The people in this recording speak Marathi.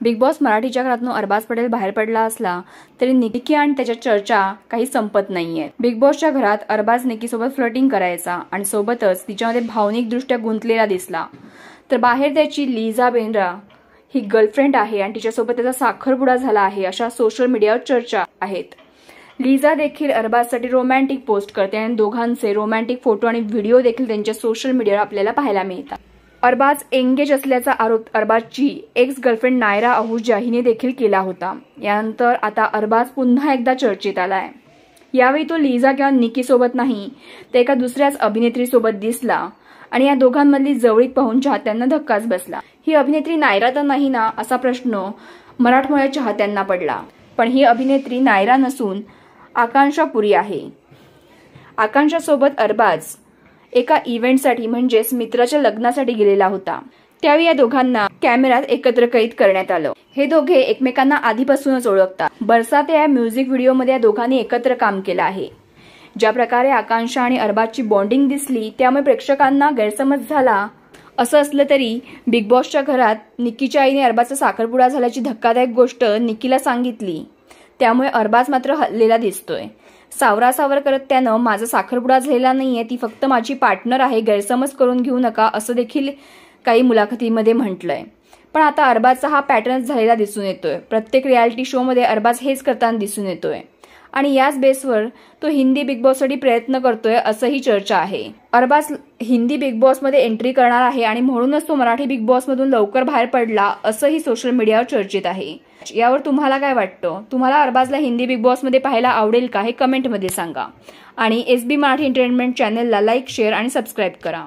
बिग बॉस मराठीच्या घरातून अरबाज पटेल बाहेर पडला असला तरी निकी आणि त्याच्या चर्चा काही संपत नाहीये। बिग बॉसच्या घरात अरबाज निकीसोबत फ्लर्टिंग करायचा आणि सोबतच तिच्यामध्ये भावनिकदृष्ट्या गुंतलेला दिसला, तर बाहेर त्याची लिझा बेंद्रा ही गर्लफ्रेंड आहे आणि तिच्यासोबत त्याचा साखरपुडा झाला आहे अशा सोशल मीडियावर चर्चा आहेत। लिझा देखील अरबाजसाठी रोमॅन्टिक पोस्ट करते आणि दोघांचे रोमॅन्टिक फोटो आणि व्हिडिओ देखील त्यांच्या सोशल मीडियावर आपल्याला पाहायला मिळतात। अरबाज एंगेज असल्याचा आरोप अरबाजची एक्स गर्लफ्रेंड नायरा अहुजा हिने देखील केला होता। यानंतर आता अरबाज पुन्हा एकदा चर्चेत आलाय। यावेळी तो लिझा किंवा निकी सोबत नाही तर एका दुसऱ्याच अभिनेत्री सोबत दिसला आणि या दोघांमधली जवळीक पाहून चाहत्यांना धक्काच बसला। ही अभिनेत्री नायरा तर नाही ना असा प्रश्न मराठमोळ्या चाहत्यांना पडला, पण ही अभिनेत्री नायरा नसून आकांक्षा पुरी आहे। आकांक्षा सोबत अरबाज एका इव्हेंटसाठी म्हणजेच मित्राच्या लग्नासाठी गेलेला होता। त्यावेळी या दोघांना कॅमेऱ्यात एकत्र कैद करण्यात आलं। हे दोघे एकमेकांना आधीपासूनच ओळखतात। बरसात या म्युझिक व्हिडिओमध्ये या दोघांनी एकत्र काम केलं आहे। ज्या प्रकारे आकांक्षा आणि अरबाजची बॉन्डिंग दिसली त्यामुळे प्रेक्षकांना गैरसमज झाला। असं असलं तरी बिग बॉसच्या घरात निकीच्या आईने अरबाजचा साखरपुडा झाल्याची धक्कादायक गोष्ट निकीला सांगितली, त्यामुळे अरबाज मात्र हललेला दिसतोय। सावरासावर करत त्यानं माझा साखरपुडा झालेला नाहीये, ती फक्त माझी पार्टनर आहे, गैरसमज करून घेऊ नका असं देखील काही मुलाखतीमध्ये म्हटलंय। पण आता अरबाजचा हा पॅटर्न झालेला दिसून येतोय। प्रत्येक रियालिटी शो मध्ये अरबाज हेच करताना दिसून येतोय आणि याच बेसवर तो हिंदी बिग बॉस साठी प्रयत्न करतोय असंही चर्चा आहे। अरबाज हिंदी बिग बॉस मध्ये एंट्री करणार आहे आणि म्हणूनच तो मराठी बिग बॉस मधून लवकर बाहेर पडला असंही सोशल मीडियावर चर्चेत आहे। यावर तुम्हाला काय वाटतं? तुम्हाला अरबाजला हिंदी बिग बॉस मध्ये पाहायला आवडेल का हे कमेंट मध्ये सांगा आणि SB मराठी एंटरटेनमेंट चॅनलला लाईक, शेअर आणि सबस्क्राईब करा।